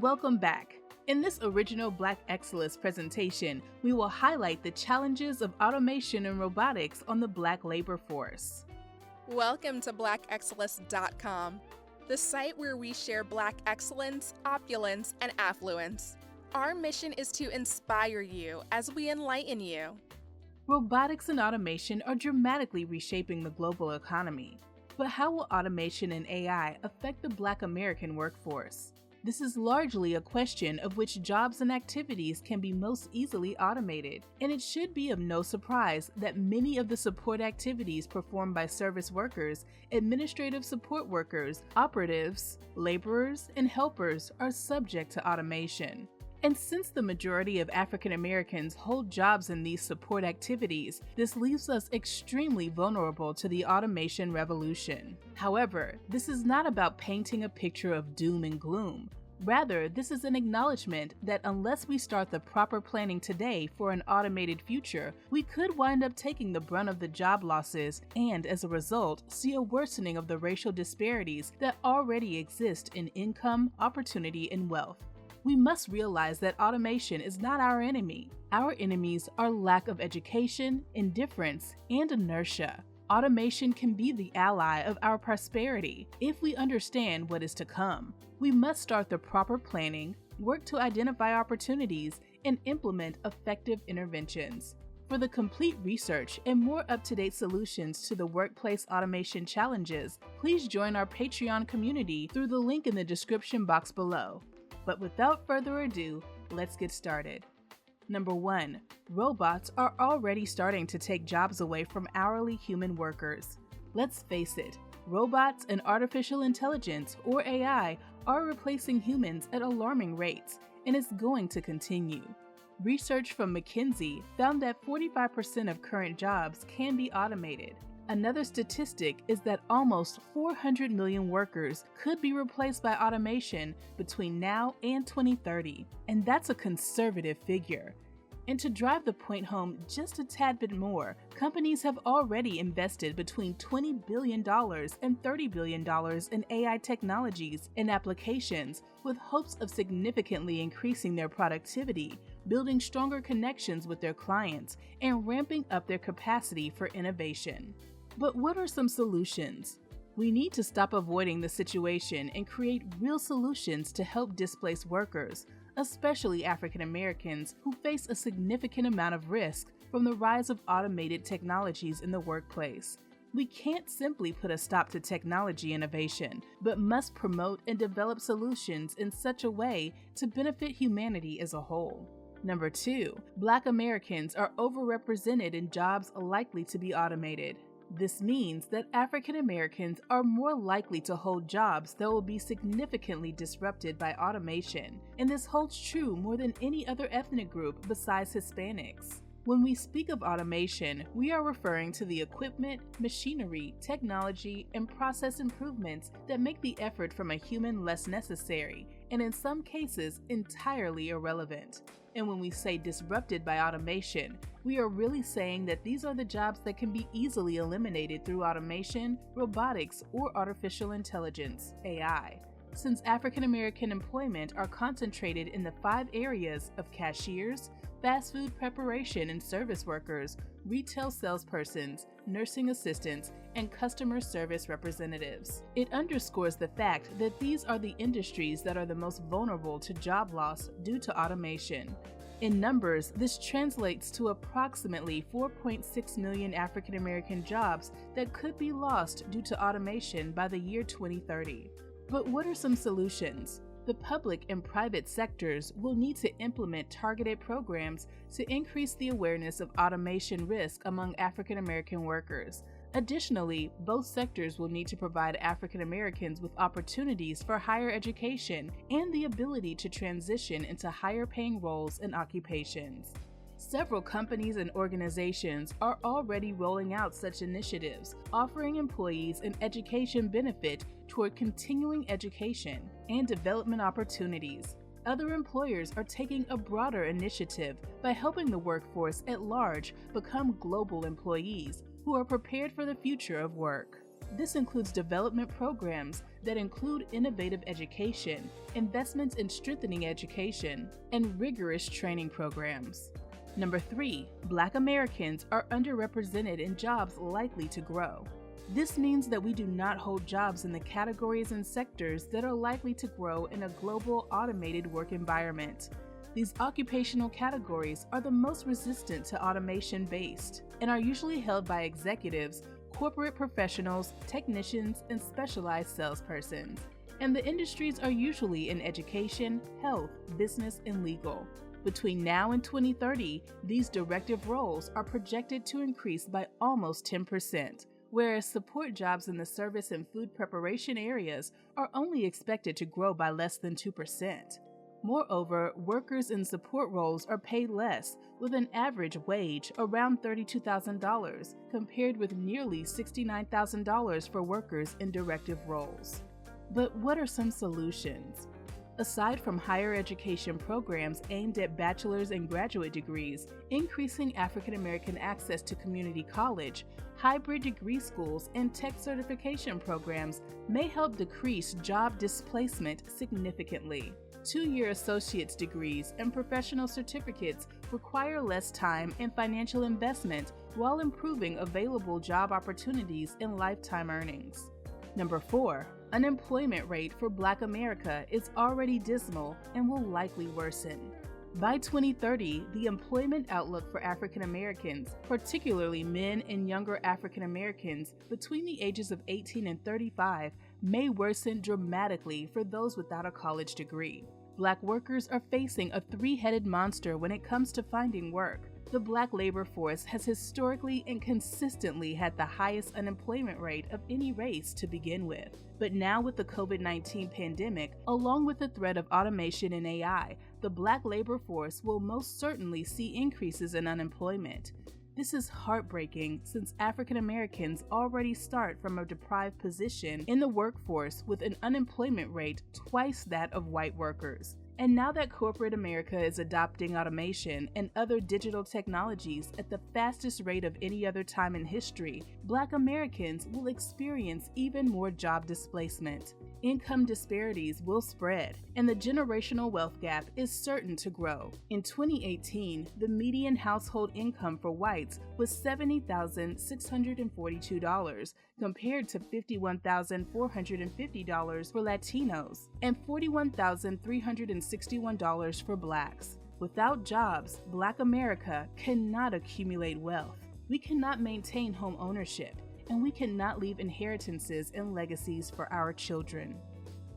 welcome back. In this original blackexcellist presentation, we will highlight the challenges of automation and robotics on the Black labor force. Welcome to blackexcellist.com, the site where we share Black excellence, opulence, and affluence. Our mission is to inspire you as we enlighten you. Robotics and automation are dramatically reshaping the global economy. But how will automation and AI affect the Black American workforce? This is largely a question of which jobs and activities can be most easily automated, and it should be of no surprise that many of the support activities performed by service workers, administrative support workers, operatives, laborers, and helpers are subject to automation. And since the majority of African Americans hold jobs in these support activities, this leaves us extremely vulnerable to the automation revolution. However, this is not about painting a picture of doom and gloom. Rather, this is an acknowledgement that unless we start the proper planning today for an automated future, we could wind up taking the brunt of the job losses and, as a result, see a worsening of the racial disparities that already exist in income, opportunity, and wealth. We must realize that automation is not our enemy. Our enemies are lack of education, indifference, and inertia. Automation can be the ally of our prosperity if we understand what is to come. We must start the proper planning, work to identify opportunities, and implement effective interventions. For the complete research and more up-to-date solutions to the workplace automation challenges, please join our Patreon community through the link in the description box below. But without further ado, let's get started. Number 1. Robots are already starting to take jobs away from hourly human workers. Let's face it, robots and artificial intelligence, or AI, are replacing humans at alarming rates, and it's going to continue. Research from McKinsey found that 45% of current jobs can be automated. Another statistic is that almost 400 million workers could be replaced by automation between now and 2030, and that's a conservative figure. And to drive the point home just a tad bit more, companies have already invested between $20 billion and $30 billion in AI technologies and applications with hopes of significantly increasing their productivity, building stronger connections with their clients, and ramping up their capacity for innovation. But what are some solutions? We need to stop avoiding the situation and create real solutions to help displaced workers, especially African Americans who face a significant amount of risk from the rise of automated technologies in the workplace. We can't simply put a stop to technology innovation, but must promote and develop solutions in such a way to benefit humanity as a whole. Number 2, Black Americans are overrepresented in jobs likely to be automated. This means that African Americans are more likely to hold jobs that will be significantly disrupted by automation, and this holds true more than any other ethnic group besides Hispanics. When we speak of automation, we are referring to the equipment, machinery, technology, and process improvements that make the effort from a human less necessary, and in some cases, entirely irrelevant. And when we say disrupted by automation, we are really saying that these are the jobs that can be easily eliminated through automation, robotics, or artificial intelligence, AI. Since African American employment are concentrated in the 5 areas of cashiers, fast food preparation and service workers, retail salespersons, nursing assistants, and customer service representatives. It underscores the fact that these are the industries that are the most vulnerable to job loss due to automation. In numbers, this translates to approximately 4.6 million African American jobs that could be lost due to automation by the year 2030. But what are some solutions? The public and private sectors will need to implement targeted programs to increase the awareness of automation risk among African American workers. Additionally, both sectors will need to provide African Americans with opportunities for higher education and the ability to transition into higher paying roles and occupations. Several companies and organizations are already rolling out such initiatives, offering employees an education benefit toward continuing education and development opportunities. Other employers are taking a broader initiative by helping the workforce at large become global employees who are prepared for the future of work. This includes development programs that include innovative education, investments in strengthening education, and rigorous training programs. Number 3, Black Americans are underrepresented in jobs likely to grow. This means that we do not hold jobs in the categories and sectors that are likely to grow in a global automated work environment. These occupational categories are the most resistant to automation-based and are usually held by executives, corporate professionals, technicians, and specialized salespersons. And the industries are usually in education, health, business, and legal. Between now and 2030, these directive roles are projected to increase by almost 10%, whereas support jobs in the service and food preparation areas are only expected to grow by less than 2%. Moreover, workers in support roles are paid less, with an average wage around $32,000 compared with nearly $69,000 for workers in directive roles. But what are some solutions? Aside from higher education programs aimed at bachelor's and graduate degrees, increasing African American access to community college, hybrid degree schools, and tech certification programs may help decrease job displacement significantly. 2-year associate's degrees and professional certificates require less time and financial investment while improving available job opportunities and lifetime earnings. Number 4, unemployment rate for Black America is already dismal and will likely worsen. By 2030, the employment outlook for African Americans, particularly men and younger African Americans between the ages of 18 and 35, may worsen dramatically for those without a college degree. Black workers are facing a three-headed monster when it comes to finding work. The Black labor force has historically and consistently had the highest unemployment rate of any race to begin with. But now with the COVID-19 pandemic, along with the threat of automation and AI, the Black labor force will most certainly see increases in unemployment. This is heartbreaking since African Americans already start from a deprived position in the workforce with an unemployment rate twice that of white workers. And now that corporate America is adopting automation and other digital technologies at the fastest rate of any other time in history, Black Americans will experience even more job displacement. Income disparities will spread, and the generational wealth gap is certain to grow. In 2018, the median household income for whites was $70,642, compared to $51,450 for Latinos and $41,361 for Blacks. Without jobs, Black America cannot accumulate wealth. We cannot maintain home ownership, and we cannot leave inheritances and legacies for our children.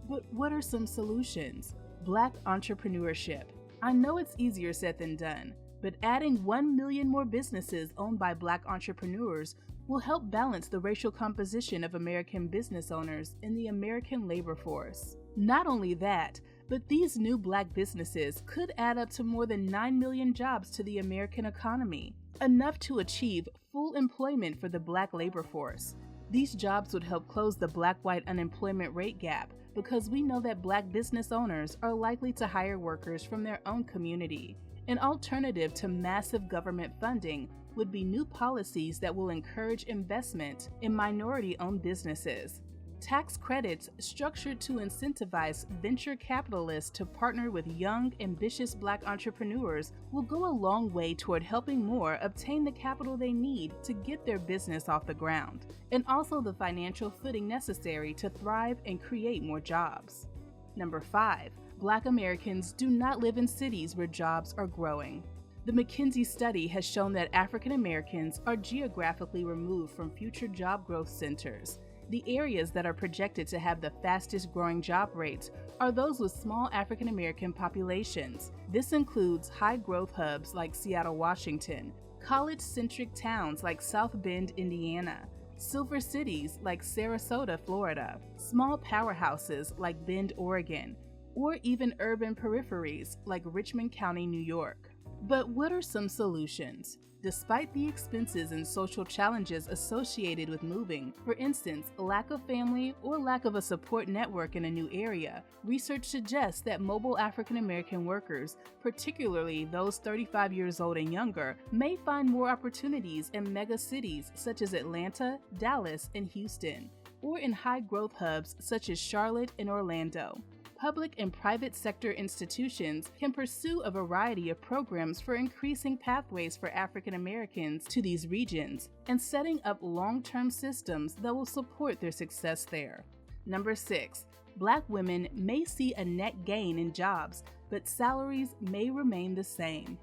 But what are some solutions? Black entrepreneurship. I know it's easier said than done, but adding 1 million more businesses owned by Black entrepreneurs will help balance the racial composition of American business owners in the American labor force. Not only that, but these new Black businesses could add up to more than 9 million jobs to the American economy, enough to achieve full employment for the Black labor force. These jobs would help close the Black-white unemployment rate gap because we know that Black business owners are likely to hire workers from their own community. An alternative to massive government funding would be new policies that will encourage investment in minority-owned businesses. Tax credits structured to incentivize venture capitalists to partner with young, ambitious Black entrepreneurs will go a long way toward helping more obtain the capital they need to get their business off the ground, and also the financial footing necessary to thrive and create more jobs. Number 5, Black Americans do not live in cities where jobs are growing. The McKinsey study has shown that African Americans are geographically removed from future job growth centers. The areas that are projected to have the fastest growing job rates are those with small African American populations. This includes high growth hubs like Seattle, Washington, college-centric towns like South Bend, Indiana, silver cities like Sarasota, Florida, small powerhouses like Bend, Oregon, or even urban peripheries like Richmond County, New York. But what are some solutions? Despite the expenses and social challenges associated with moving, for instance, lack of family or lack of a support network in a new area, research suggests that mobile African American workers, particularly those 35 years old and younger, may find more opportunities in mega cities such as Atlanta, Dallas, and Houston. or in high-growth hubs such as Charlotte and Orlando. Public and private sector institutions can pursue a variety of programs for increasing pathways for African Americans to these regions and setting up long-term systems that will support their success there. Number 6. Black women may see a net gain in jobs, but salaries may remain the same.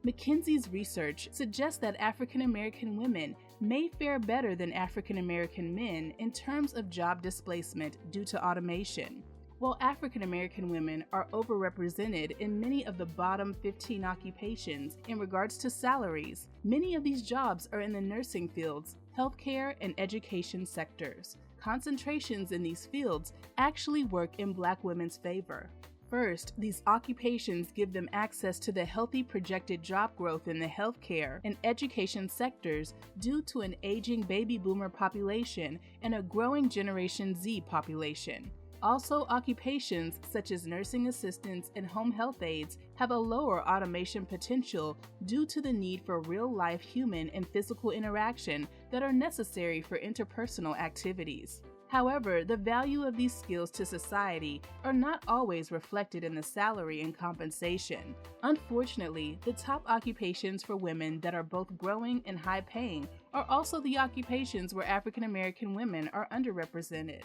McKinsey's research suggests that African American women may fare better than African American men in terms of job displacement due to automation. While African American women are overrepresented in many of the bottom 15 occupations in regards to salaries, many of these jobs are in the nursing fields, healthcare, and education sectors. Concentrations in these fields actually work in Black women's favor. First, these occupations give them access to the healthy projected job growth in the healthcare and education sectors due to an aging baby boomer population and a growing Generation Z population. Also, occupations such as nursing assistants and home health aides have a lower automation potential due to the need for real-life human and physical interaction that are necessary for interpersonal activities. However, the value of these skills to society are not always reflected in the salary and compensation. Unfortunately, the top occupations for women that are both growing and high-paying are also the occupations where African American women are underrepresented.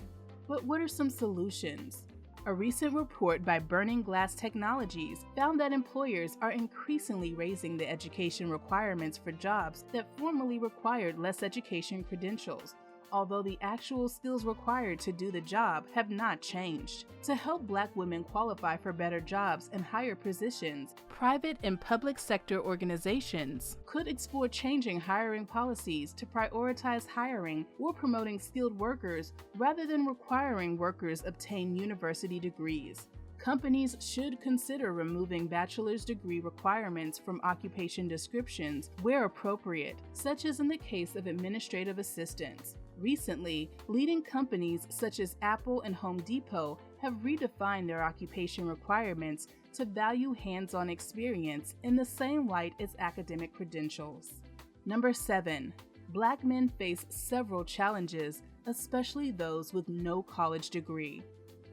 But what are some solutions? A recent report by Burning Glass Technologies found that employers are increasingly raising the education requirements for jobs that formerly required less education credentials, although the actual skills required to do the job have not changed. To help Black women qualify for better jobs and higher positions, private and public sector organizations could explore changing hiring policies to prioritize hiring or promoting skilled workers rather than requiring workers obtain university degrees. Companies should consider removing bachelor's degree requirements from occupation descriptions where appropriate, such as in the case of administrative assistants. Recently, leading companies such as Apple and Home Depot have redefined their occupation requirements to value hands-on experience in the same light as academic credentials. Number 7. Black men face several challenges, especially those with no college degree.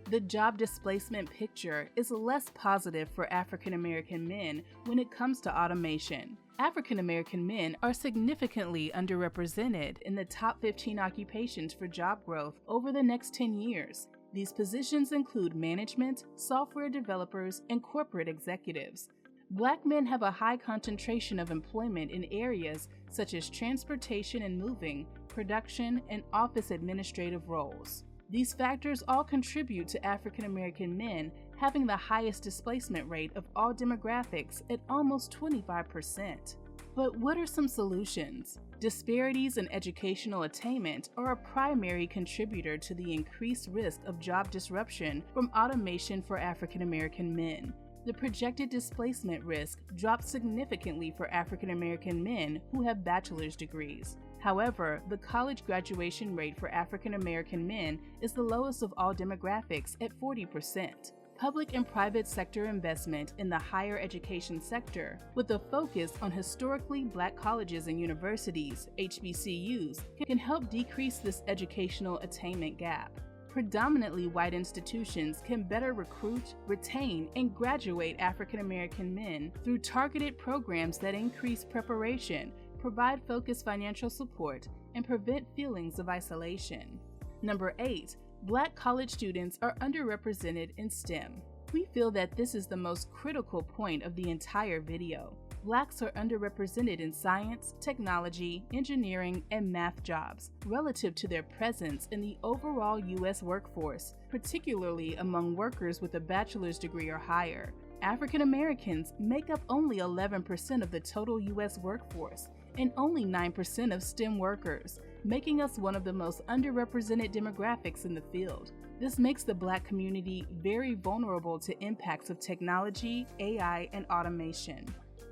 The job displacement picture is less positive for African American men when it comes to automation. African American men are significantly underrepresented in the top 15 occupations for job growth over the next 10 years. These positions include management, software developers, and corporate executives. Black men have a high concentration of employment in areas such as transportation and moving, production, and office administrative roles. These factors all contribute to African American men having the highest displacement rate of all demographics at almost 25%. But what are some solutions? Disparities in educational attainment are a primary contributor to the increased risk of job disruption from automation for African American men. The projected displacement risk drops significantly for African American men who have bachelor's degrees. However, the college graduation rate for African American men is the lowest of all demographics at 40%. Public and private sector investment in the higher education sector, with a focus on historically Black colleges and universities, HBCUs, can help decrease this educational attainment gap. Predominantly white institutions can better recruit, retain, and graduate African American men through targeted programs that increase preparation, provide focused financial support, and prevent feelings of isolation. Number 8. Black college students are underrepresented in STEM. We feel that this is the most critical point of the entire video. Blacks are underrepresented in science, technology, engineering, and math jobs relative to their presence in the overall U.S. workforce, particularly among workers with a bachelor's degree or higher. African Americans make up only 11% of the total U.S. workforce and only 9% of STEM workers, making us one of the most underrepresented demographics in the field. This makes the Black community very vulnerable to impacts of technology, AI, and automation.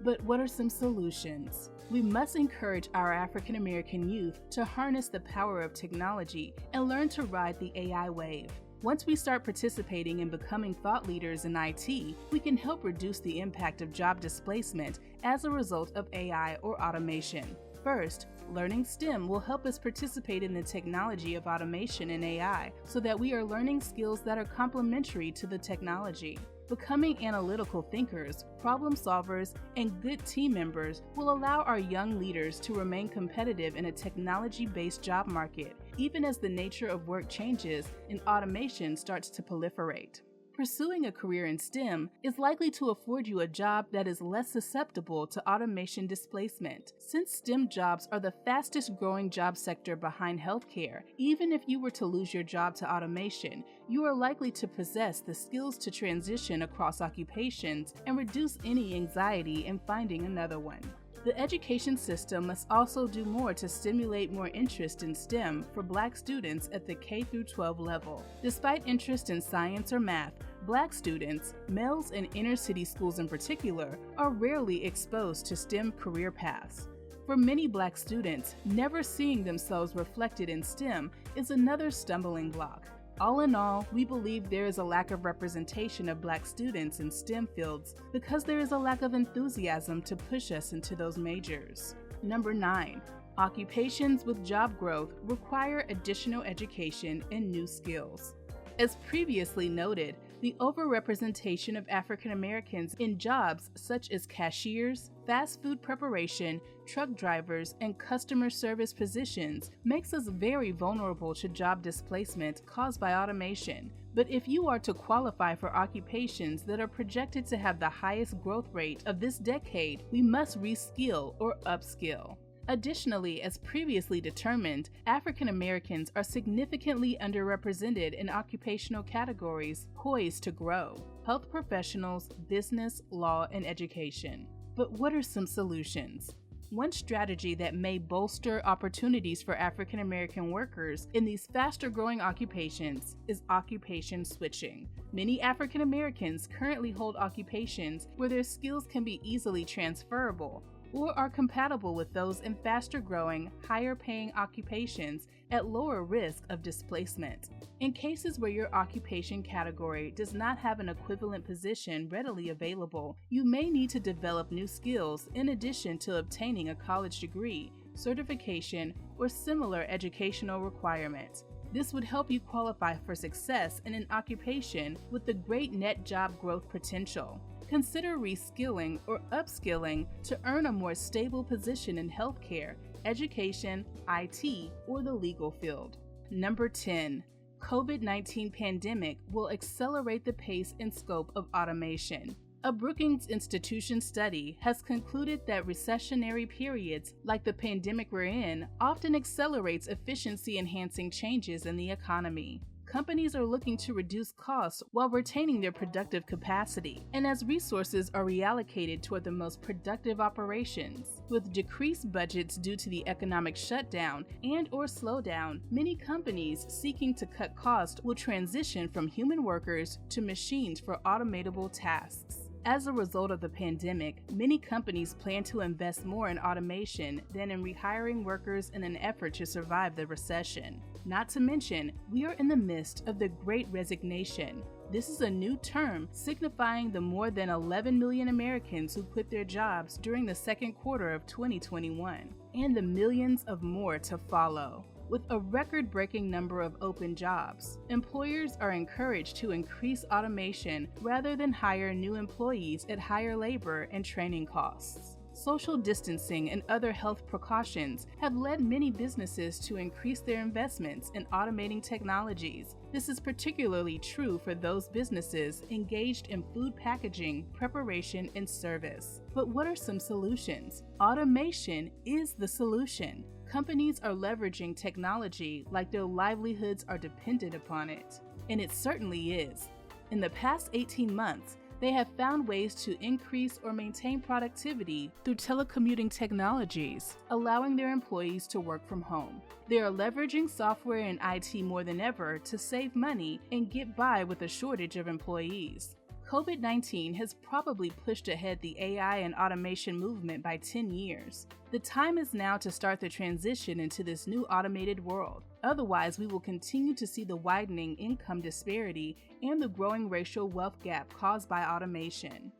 But what are some solutions? We must encourage our African American youth to harness the power of technology and learn to ride the AI wave. Once we start participating and becoming thought leaders in IT, we can help reduce the impact of job displacement as a result of AI or automation. First, learning STEM will help us participate in the technology of automation and AI so that we are learning skills that are complementary to the technology. Becoming analytical thinkers, problem solvers, and good team members will allow our young leaders to remain competitive in a technology-based job market, even as the nature of work changes and automation starts to proliferate. Pursuing a career in STEM is likely to afford you a job that is less susceptible to automation displacement. Since STEM jobs are the fastest growing job sector behind healthcare, even if you were to lose your job to automation, you are likely to possess the skills to transition across occupations and reduce any anxiety in finding another one. The education system must also do more to stimulate more interest in STEM for Black students at the K-12 level. Despite interest in science or math, Black students, males in inner-city schools in particular, are rarely exposed to STEM career paths. For many Black students, never seeing themselves reflected in STEM is another stumbling block. All in all, we believe there is a lack of representation of Black students in STEM fields because there is a lack of enthusiasm to push us into those majors. Number 9. Occupations with job growth require additional education and new skills. As previously noted, the overrepresentation of African Americans in jobs such as cashiers, fast food preparation, truck drivers, and customer service positions makes us very vulnerable to job displacement caused by automation. But if you are to qualify for occupations that are projected to have the highest growth rate of this decade, we must reskill or upskill. Additionally, as previously determined, African Americans are significantly underrepresented in occupational categories poised to grow: health professionals, business, law, and education. But what are some solutions? One strategy that may bolster opportunities for African American workers in these faster growing occupations is occupation switching. Many African Americans currently hold occupations where their skills can be easily transferable or are compatible with those in faster-growing, higher-paying occupations at lower risk of displacement. In cases where your occupation category does not have an equivalent position readily available, you may need to develop new skills in addition to obtaining a college degree, certification, or similar educational requirements. This would help you qualify for success in an occupation with the great net job growth potential. Consider reskilling or upskilling to earn a more stable position in healthcare, education, IT, or the legal field. Number 10. COVID-19 pandemic will accelerate the pace and scope of automation. A Brookings Institution study has concluded that recessionary periods like the pandemic we're in often accelerates efficiency-enhancing changes in the economy. Companies are looking to reduce costs while retaining their productive capacity, and as resources are reallocated toward the most productive operations. With decreased budgets due to the economic shutdown and/or slowdown, many companies seeking to cut costs will transition from human workers to machines for automatable tasks. As a result of the pandemic, many companies plan to invest more in automation than in rehiring workers in an effort to survive the recession. Not to mention, we are in the midst of the Great Resignation. This is a new term signifying the more than 11 million Americans who quit their jobs during the second quarter of 2021, and the millions of more to follow. With a record-breaking number of open jobs, employers are encouraged to increase automation rather than hire new employees at higher labor and training costs. Social distancing and other health precautions have led many businesses to increase their investments in automating technologies. This is particularly true for those businesses engaged in food packaging, preparation, and service. But what are some solutions? Automation is the solution. Companies are leveraging technology like their livelihoods are dependent upon it. And it certainly is. In the past 18 months, they have found ways to increase or maintain productivity through telecommuting technologies, allowing their employees to work from home. They are leveraging software and IT more than ever to save money and get by with a shortage of employees. COVID-19 has probably pushed ahead the AI and automation movement by 10 years. The time is now to start the transition into this new automated world. Otherwise, we will continue to see the widening income disparity and the growing racial wealth gap caused by automation.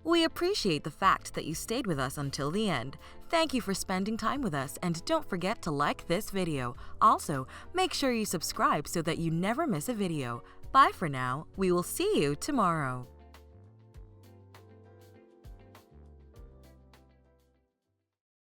We appreciate the fact that you stayed with us until the end. Thank you for spending time with us, and don't forget to like this video. Also, make sure you subscribe so that you never miss a video. Bye for now. We will see you tomorrow.